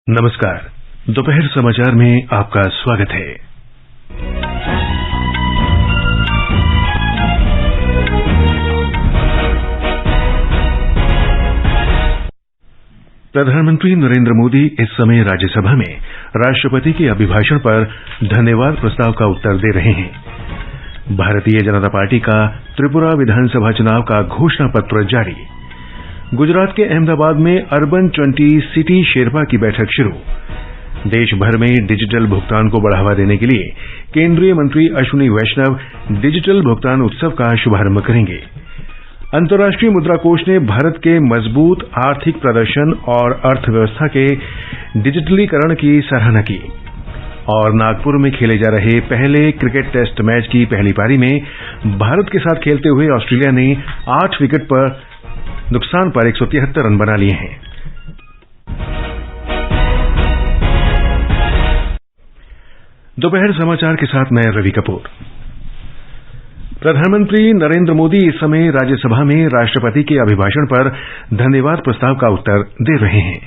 नमस्कार। दोपहर समाचार में आपका स्वागत है। प्रधानमंत्री नरेंद्र मोदी इस समय राज्यसभा में राष्ट्रपति के अभिभाषण पर धन्यवाद प्रस्ताव का उत्तर दे रहे हैं। भारतीय जनता पार्टी का त्रिपुरा विधानसभा चुनाव का घोषणा पत्र जारी। गुजरात के अहमदाबाद में अर्बन 20 सिटी शेरपा की बैठक शुरू। देश भर में डिजिटल भुगतान को बढ़ावा देने के लिए केंद्रीय मंत्री अश्विनी वैष्णव डिजिटल भुगतान उत्सव का शुभारंभ करेंगे। अंतर्राष्ट्रीय मुद्रा कोष ने भारत के मजबूत आर्थिक प्रदर्शन और अर्थव्यवस्था के डिजिटलीकरण की सराहना की। और नागपुर में खेले जा रहे पहले क्रिकेट टेस्ट मैच की पहली पारी में भारत के साथ खेलते हुए ऑस्ट्रेलिया ने 8 विकेट पर नुकसान पर 173 रन बना लिए हैं। दोपहर समाचार के साथ मैं रवि कपूर। प्रधानमंत्री नरेंद्र मोदी इस समय राज्यसभा में राष्ट्रपति के अभिभाषण पर धन्यवाद प्रस्ताव का उत्तर दे रहे हैं।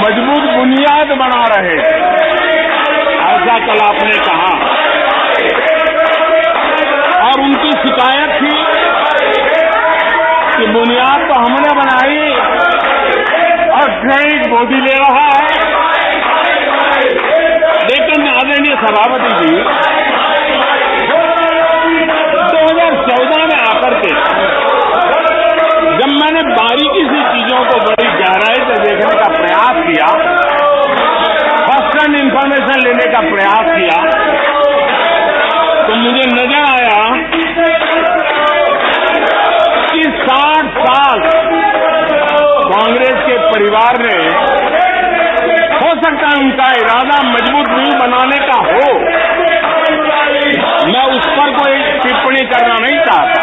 मजबूत बुनियाद बना रहे, ऐसा कल आपने कहा। और उनकी शिकायत थी कि बुनियाद तो हमने बनाई और क्रेडिट मोदी ले रहा है। लेकिन आदरणीय सभापति जी 2014 में आकर के जब मैंने बारीकी से चीजों को बड़ी गहराई से देखने का प्रयास किया, फर्स्ट हैंड इंफॉर्मेशन लेने का प्रयास किया, तो मुझे नजर आया कि 60 साल कांग्रेस के परिवार ने, हो सकता है उनका इरादा मजबूत नींव बनाने का हो, मैं उस पर कोई टिप्पणी करना नहीं चाहता,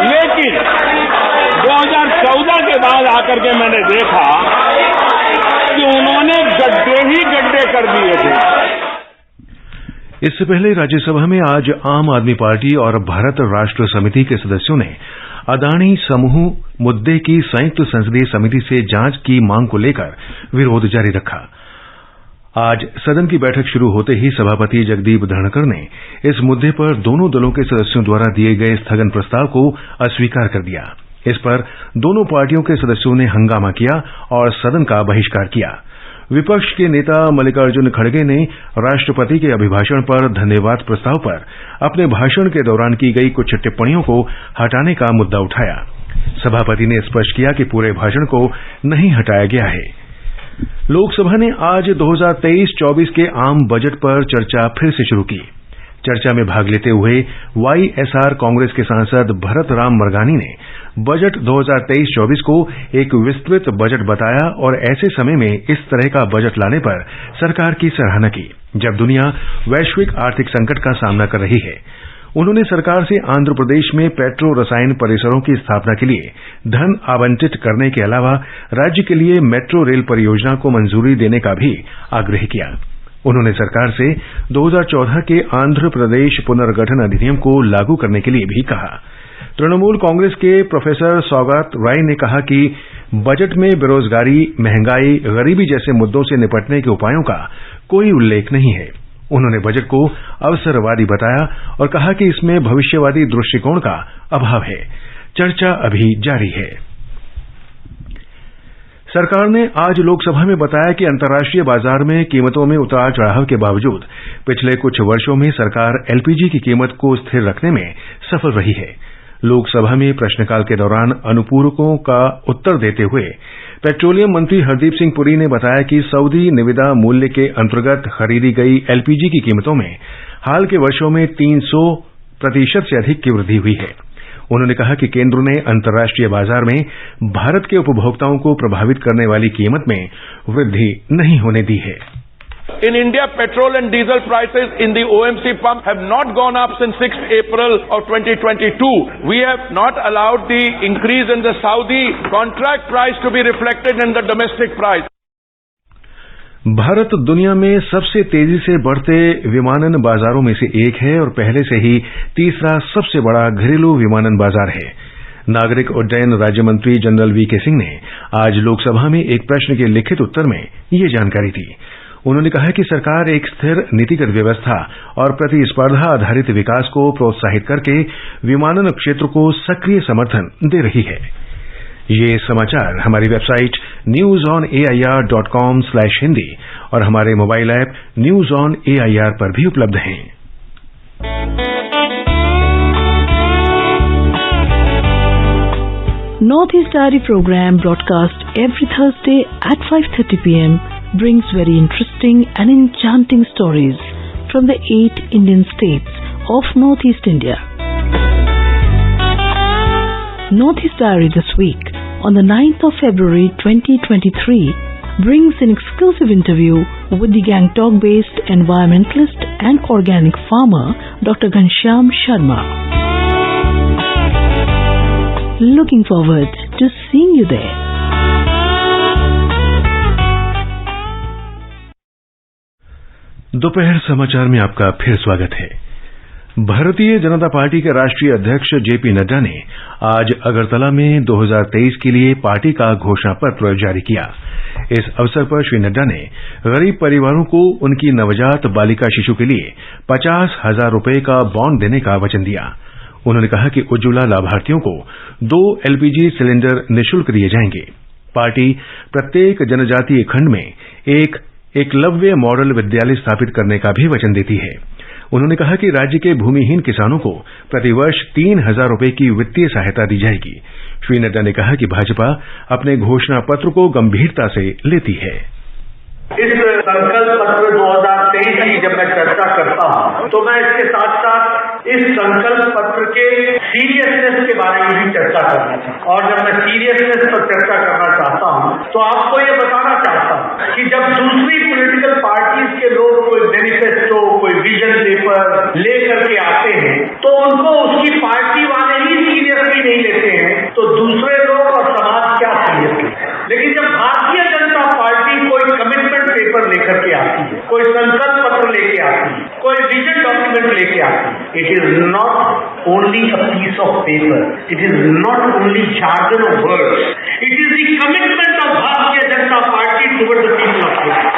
लेकिन 2014 के बाद आकर के मैंने देखा कि उन्होंने गड्ढे ही गड्ढे कर दिए थे। इससे पहले राज्यसभा में आज आम आदमी पार्टी और भारत राष्ट्र समिति के सदस्यों ने अदानी समूह मुद्दे की संयुक्त संसदीय समिति से जांच की मांग को लेकर विरोध जारी रखा। आज सदन की बैठक शुरू होते ही सभापति जगदीप धनखड़ ने इस मुद्दे पर दोनों दलों के सदस्यों द्वारा दिए गए स्थगन प्रस्ताव को अस्वीकार कर दिया। इस पर दोनों पार्टियों के सदस्यों ने हंगामा किया और सदन का बहिष्कार किया। विपक्ष के नेता मल्लिकार्जुन खड़गे ने राष्ट्रपति के अभिभाषण पर धन्यवाद प्रस्ताव पर अपने भाषण के दौरान की गई कुछ टिप्पणियों को हटाने का मुद्दा उठाया। सभापति ने स्पष्ट किया कि पूरे भाषण को नहीं हटाया गया है। लोकसभा ने आज 2023-24 के आम बजट पर चर्चा फिर से शुरू की। चर्चा में भाग लेते हुए वाईएसआर कांग्रेस के सांसद भरत राम मरगानी ने बजट 2023-24 को एक विस्तृत बजट बताया और ऐसे समय में इस तरह का बजट लाने पर सरकार की सराहना की, जब दुनिया वैश्विक आर्थिक संकट का सामना कर रही है। उन्होंने सरकार से आंध्र प्रदेश में पेट्रो रसायन परिसरों की स्थापना के लिए धन आवंटित करने के अलावा राज्य के लिए मेट्रो रेल परियोजना को मंजूरी देने का भी आग्रह किया। उन्होंने सरकार से 2014 के आंध्र प्रदेश पुनर्गठन अधिनियम को लागू करने के लिए भी कहा। तृणमूल कांग्रेस के प्रोफेसर सौगात राय ने कहा कि बजट में बेरोजगारी, महंगाई, गरीबी जैसे मुद्दों से निपटने के उपायों का कोई उल्लेख नहीं है। उन्होंने बजट को अवसरवादी बताया और कहा कि इसमें भविष्यवादी दृष्टिकोण का अभाव है। चर्चा अभी जारी है। सरकार ने आज लोकसभा में बताया कि अंतर्राष्ट्रीय बाजार में कीमतों में उतार चढ़ाव के बावजूद पिछले कुछ वर्षों में सरकार एलपीजी की कीमत को स्थिर रखने में सफल रही है। लोकसभा में प्रश्नकाल के दौरान अनुपूरकों का उत्तर देते हुए पेट्रोलियम मंत्री हरदीप सिंह पुरी ने बताया कि सऊदी निविदा मूल्य के अंतर्गत खरीदी गई एलपीजी की कीमतों में हाल के वर्षों में 300% से अधिक की वृद्धि हुई है। उन्होंने कहा कि केंद्र ने अंतर्राष्ट्रीय बाजार में भारत के उपभोक्ताओं को प्रभावित करने वाली कीमत में वृद्धि नहीं होने दी है। In India, petrol and diesel prices in the OMC pump have not gone up since 6th April of 2022. We have not allowed the increase in the Saudi contract price to be reflected in the domestic price. Bharat दुनिया में सबसे तेजी से बढ़ते विमानन बाजारों में से एक है और पहले से ही तीसरा सबसे बड़ा घरेलू विमानन बाजार है। नागरिक उड्डयन राज्य मंत्री जनरल वीके सिंह ने आज लोकसभा में एक प्रश्न के लिखित उत्तर में ये जानकारी दी। उन्होंने कहा कि सरकार एक स्थिर नीतिगत व्यवस्था और प्रतिस्पर्धा आधारित विकास को प्रोत्साहित करके विमानन क्षेत्र को सक्रिय समर्थन दे रही है। ये समाचार हमारी वेबसाइट newsonair.com/hindi और हमारे mobile app news on AIR पर भी उपलब्ध हैं। Northeast Diary program broadcast every Thursday at 5:30 p.m. brings very interesting and enchanting stories from the 8 Indian states of Northeast India. Northeast Diary this week on the 9th of February 2023 brings an exclusive interview with the Gangtok-based environmentalist and organic farmer Dr. Ghanshyam Sharma. Looking forward to seeing you there. दोपहर समाचार में आपका फिर स्वागत है। भारतीय Janata party के राष्ट्रीय अध्यक्ष जेपी नड्डा ने आज अगरतला में 2023 के लिए पार्टी का घोषणा पत्र जारी किया। इस अवसर पर श्री नड्डा ने गरीब परिवारों को उनकी नवजात बालिका शिशु के लिए 50,000 रुपए का बॉन्ड देने का वचन दिया। उन्होंने कहा कि उज्ज्वला लाभार्थियों को 2 LPG सिलेंडर निःशुल्क दिए जाएंगे। पार्टी प्रत्येक जनजातीय खंड में एक एकलव्य मॉडल विद्यालय स्थापित करने का भी वचन देती है। उन्होंने कहा कि राज्य के भूमिहीन किसानों को प्रतिवर्ष 3,000 रुपए की वित्तीय सहायता दी जाएगी। श्री नड्डा ने कहा कि भाजपा अपने घोषणा पत्र को गंभीरता से लेती है। इस संकल्प पत्र 2023 की जब मैं चर्चा करता हूं तो मैं इसके साथ साथ इस संकल्प पत्र के सीरियसनेस के बारे में भी चर्चा करना चाहता हूं। और जब मैं सीरियसनेस पर चर्चा करना चाहता हूं तो आपको ये बताना चाहता हूं कि जब दूसरी पॉलिटिकल पार्टीज के लोग कोई मैनिफेस्टो, कोई विजन पेपर लेकर के आते हैं तो उनको उसकी पार्टी वाले ही सीरियसली नहीं लेते हैं, तो दूसरे लोग और समाज क्या सीरियसली। लेकिन जब भारतीय जनता पार्टी कोई कमिटमेंट पेपर लेकर के आती है, कोई संकल्प पत्र लेके आती है, कोई विजन डॉक्यूमेंट लेके आती है, it is not only a piece of paper, it is not only jargon of words, it is the commitment of Bharatiya Janata Party toward the people of India.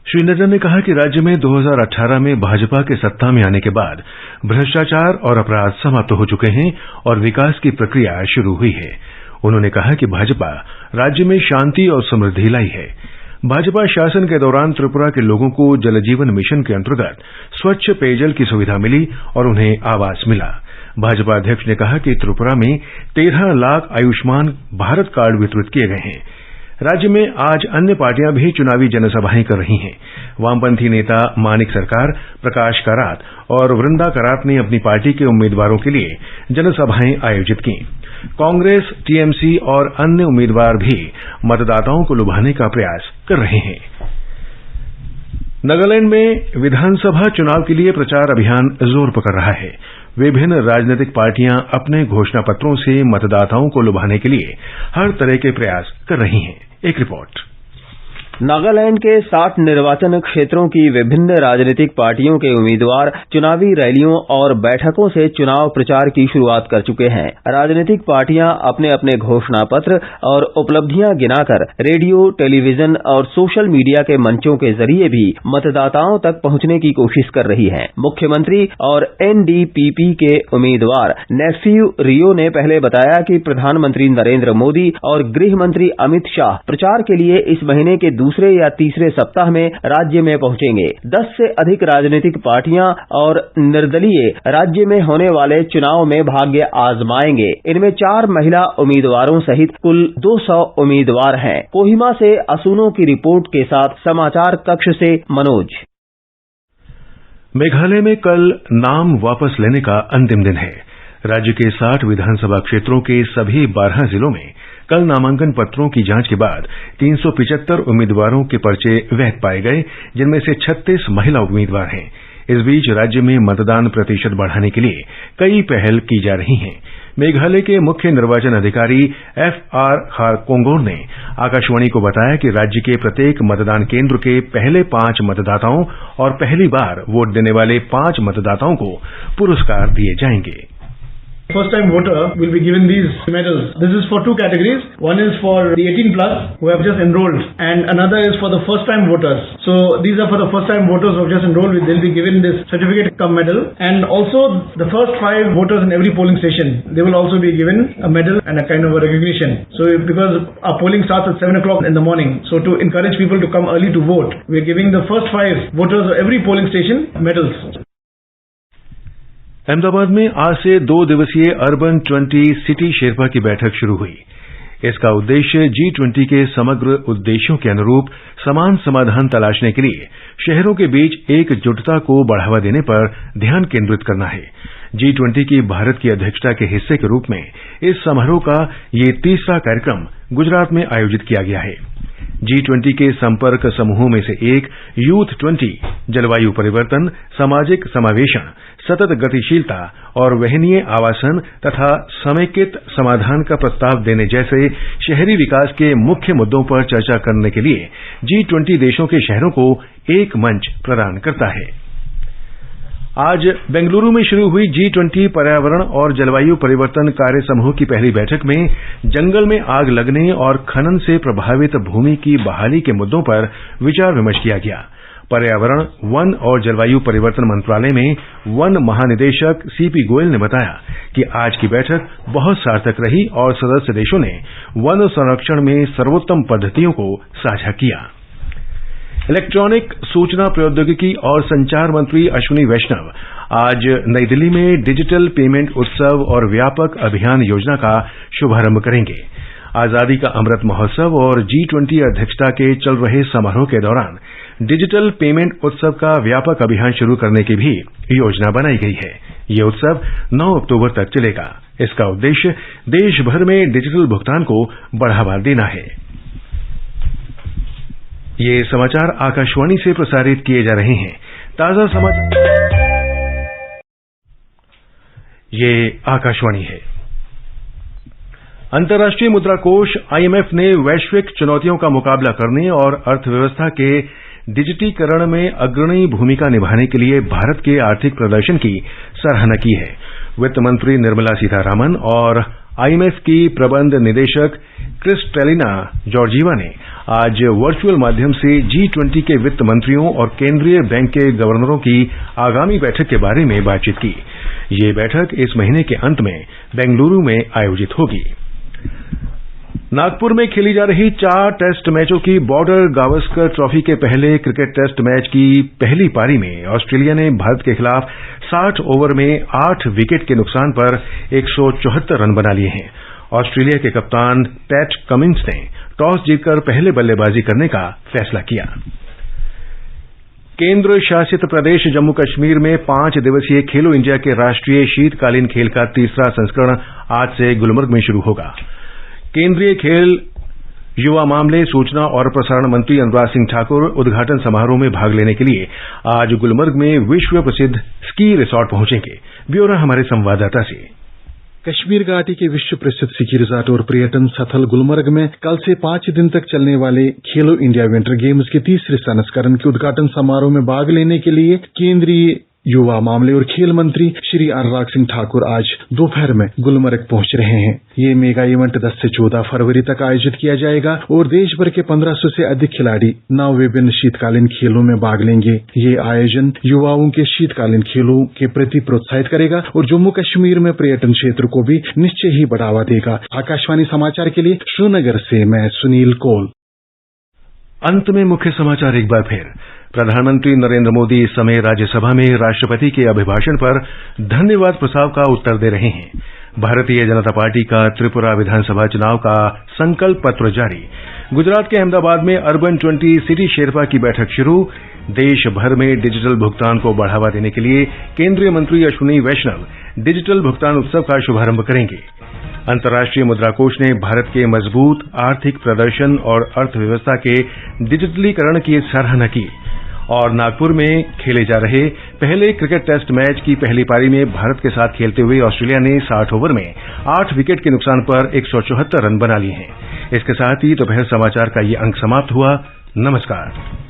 Shri Nadda ने कहा कि राज्य में 2018 में भाजपा के सत्ता में आने के बाद भ्रष्टाचार और अपराध समाप्त हो चुके हैं और विकास की प्रक्रिया शुरू हुई है। उन्होंने कहा कि भाजपा राज्य में शांति और समृद्धि लाई है। भाजपा शासन के दौरान त्रिपुरा के लोगों को जल जीवन मिशन के अंतर्गत स्वच्छ पेयजल की सुविधा मिली और उन्हें आवास मिला। भाजपा अध्यक्ष ने कहा कि त्रिपुरा में 13 लाख आयुष्मान भारत कार्ड वितरित किए गए हैं। राज्य में आज अन्य पार्टियां भी चुनावी जनसभाएं कर रही हैं। वामपंथी नेता मानिक सरकार, प्रकाश करात और वृंदा करात ने अपनी पार्टी के उम्मीदवारों के लिए जनसभाएं आयोजित की। कांग्रेस, टीएमसी और अन्य उम्मीदवार भी मतदाताओं को लुभाने का प्रयास कर रहे हैं। नागालैंड में विधानसभा चुनाव के लिए प्रचार अभियान जोर पकड़ रहा है। विभिन्न राजनीतिक पार्टियां अपने घोषणा पत्रों से मतदाताओं को लुभाने के लिए हर तरह के प्रयास कर रही हैं। एक रिपोर्ट। नागालैंड के 60 निर्वाचन क्षेत्रों की विभिन्न राजनीतिक पार्टियों के उम्मीदवार चुनावी रैलियों और बैठकों से चुनाव प्रचार की शुरुआत कर चुके हैं। राजनीतिक पार्टियां अपने अपने घोषणा पत्र और उपलब्धियां गिनाकर रेडियो, टेलीविजन और सोशल मीडिया के मंचों के जरिए भी मतदाताओं तक पहुंचने की कोशिश कर रही हैं। मुख्यमंत्री और NDPP के उम्मीदवार नेफ्यू रियो ने पहले बताया कि प्रधानमंत्री नरेंद्र मोदी और गृह मंत्री अमित शाह प्रचार के लिए इस महीने के दूसरे या तीसरे सप्ताह में राज्य में पहुंचेंगे। 10 से अधिक राजनीतिक पार्टियां और निर्दलीय राज्य में होने वाले चुनाव में भाग्य आजमाएंगे। इनमें 4 महिला उम्मीदवारों सहित कुल 200 उम्मीदवार हैं। कोहिमा से असुनो की रिपोर्ट के साथ समाचार कक्ष से मनोज। मेघालय में कल नाम वापस लेने का अंतिम दिन है। राज्य के 60 विधानसभा क्षेत्रों के सभी 12 जिलों में कल नामांकन पत्रों की जांच के बाद 375 उम्मीदवारों के पर्चे वैध पाए गए, जिनमें से 36 महिला उम्मीदवार हैं। इस बीच राज्य में मतदान प्रतिशत बढ़ाने के लिए कई पहल की जा रही हैं। मेघालय के मुख्य निर्वाचन अधिकारी FR खारकोंगोर ने आकाशवाणी को बताया कि राज्य के प्रत्येक मतदान केंद्र के पहले 5 मतदाताओं और पहली बार वोट देने वाले 5 मतदाताओं को पुरस्कार दिए जाएंगे। First time voter will be given these medals. This is for two categories. One is for the 18 plus who have just enrolled and another is for the first time voters. So these are for the first time voters who have just enrolled. They'll be given this certificate cum medal, and also the first 5 voters in every polling station, they will also be given a medal and a kind of a recognition. So because our polling starts at 7 o'clock in the morning, so to encourage people to come early to vote, we are giving the first 5 voters of every polling station medals. Ahmedabad में आज से 2 दिवसीय urban 20 city Sherpa की बैठक शुरू हुई। इसका उद्देश्य G20 के समग्र उद्देश्यों के अनुरूप समान समाधान तलाशने के लिए शहरों के बीच एकजुटता को बढ़ावा देने पर ध्यान केंद्रित करना है। G20 की भारत की अध्यक्षता के हिस्से के रूप में इस समारोह का ये तीसरा कार्यक्रम गुजरात में आयोजित किया गया है। G20 के संपर्क समूहों में से एक यूथ 20 जलवायु परिवर्तन, सामाजिक समावेशन, सतत गतिशीलता और वहनीय आवासन तथा समेकित समाधान का प्रस्ताव देने जैसे शहरी विकास के मुख्य मुद्दों पर चर्चा करने के लिए G20 देशों के शहरों को एक मंच प्रदान करता है। आज बेंगलुरु में शुरू हुई G20 पर्यावरण और जलवायु परिवर्तन कार्य समूह की पहली बैठक में जंगल में आग लगने और खनन से प्रभावित भूमि की बहाली के मुद्दों पर विचार विमर्श किया गया। पर्यावरण, वन और जलवायु परिवर्तन मंत्रालय में वन महानिदेशक सीपी गोयल ने बताया कि आज की बैठक बहुत सार्थक रही और सदस्य देशों ने वन संरक्षण में सर्वोत्तम पद्धतियों को साझा किया। इलेक्ट्रॉनिक, सूचना प्रौद्योगिकी और संचार मंत्री अश्विनी वैष्णव आज नई दिल्ली में डिजिटल पेमेंट उत्सव और व्यापक अभियान योजना का शुभारंभ करेंगे। आजादी का अमृत महोत्सव और G20 अध्यक्षता के चल रहे समारोह के दौरान डिजिटल पेमेंट उत्सव का व्यापक अभियान शुरू करने की भी योजना बनाई गई है। ये उत्सव 9 अक्टूबर तक चलेगा। इसका उद्देश्य देश भर में डिजिटल भुगतान को बढ़ावा देना है। ये समाचार आकाशवाणी से प्रसारित किए जा रहे हैं। ताजा समाचार ये आकाशवाणी है। अंतर्राष्ट्रीय मुद्रा कोष IMF ने वैश्विक चुनौतियों का मुकाबला करने और अर्थव्यवस्था के डिजिटीकरण में अग्रणी भूमिका निभाने के लिए भारत के आर्थिक प्रदर्शन की सराहना की है। वित्त मंत्री निर्मला सीतारामन और IMF की प्रबंध निदेशक क्रिस्टलिना जॉर्जीवा ने आज वर्चुअल माध्यम से G20 के वित्त मंत्रियों और केंद्रीय बैंक के गवर्नरों की आगामी बैठक के बारे में बातचीत की। ये बैठक इस महीने के अंत में बेंगलुरु में आयोजित होगी। नागपुर में खेली जा रही 4 टेस्ट मैचों की बॉर्डर गावस्कर ट्रॉफी के पहले क्रिकेट टेस्ट मैच की पहली पारी में ऑस्ट्रेलिया ने भारत के खिलाफ 60 ओवर में 8 विकेट के नुकसान पर 174 रन बना लिए हैं। ऑस्ट्रेलिया के कप्तान पैट कमिंस ने टॉस जीतकर पहले बल्लेबाजी करने का फैसला किया। केंद्र शासित प्रदेश जम्मू कश्मीर में 5 दिवसीय खेलो इंडिया के राष्ट्रीय शीतकालीन खेल का तीसरा संस्करण आज से गुलमर्ग में शुरू होगा। केंद्रीय खेल, युवा मामले, सूचना और प्रसारण मंत्री अनुराग सिंह ठाकुर उद्घाटन समारोह में भाग लेने के लिए आज गुलमर्ग में विश्व प्रसिद्ध स्की रिसॉर्ट पहुंचेंगे। ब्यौरा हमारे संवाददाता से। कश्मीर घाटी के विश्व प्रसिद्ध स्की रिसॉर्ट और पर्यटन स्थल गुलमर्ग में कल से 5 दिन तक चलने वाले खेलो इंडिया विंटर गेम्स के तीसरे संस्करण के उद्घाटन समारोह में भाग लेने के लिए केंद्रीय युवा मामले और खेल मंत्री श्री अनुराग सिंह ठाकुर आज दोपहर में गुलमर्ग पहुंच रहे हैं। ये मेगा इवेंट 10 से 14 फरवरी तक आयोजित किया जाएगा और देश भर के 1500 से अधिक खिलाड़ी 9 विभिन्न शीतकालीन खेलों में भाग लेंगे। ये आयोजन युवाओं के शीतकालीन खेलों के प्रति प्रोत्साहित करेगा और जम्मू कश्मीर में पर्यटन क्षेत्र को भी निश्चय ही बढ़ावा देगा। आकाशवाणी समाचार के लिए श्रीनगर से मैं सुनील कौल। अंत में मुख्य समाचार एक बार फिर। प्रधानमंत्री नरेंद्र मोदी इस समय राज्यसभा में राष्ट्रपति के अभिभाषण पर धन्यवाद प्रस्ताव का उत्तर दे रहे हैं। भारतीय जनता पार्टी का त्रिपुरा विधानसभा चुनाव का संकल्प पत्र जारी। गुजरात के अहमदाबाद में अर्बन 20 सिटी शेरपा की बैठक शुरू। देश भर में डिजिटल भुगतान को बढ़ावा देने के लिए केंद्रीय मंत्री अश्विनी वैष्णव डिजिटल भुगतान उत्सव का शुभारंभ करेंगे। अंतर्राष्ट्रीय मुद्रा कोष ने भारत के मजबूत आर्थिक प्रदर्शन और अर्थव्यवस्था के डिजिटलीकरण की सराहना की। और नागपुर में खेले जा रहे पहले क्रिकेट टेस्ट मैच की पहली पारी में भारत के साथ खेलते हुए ऑस्ट्रेलिया ने 60 ओवर में 8 विकेट के नुकसान पर 174 रन बना लिए हैं। इसके साथ ही दोपहर समाचार का ये अंक समाप्त हुआ। नमस्कार।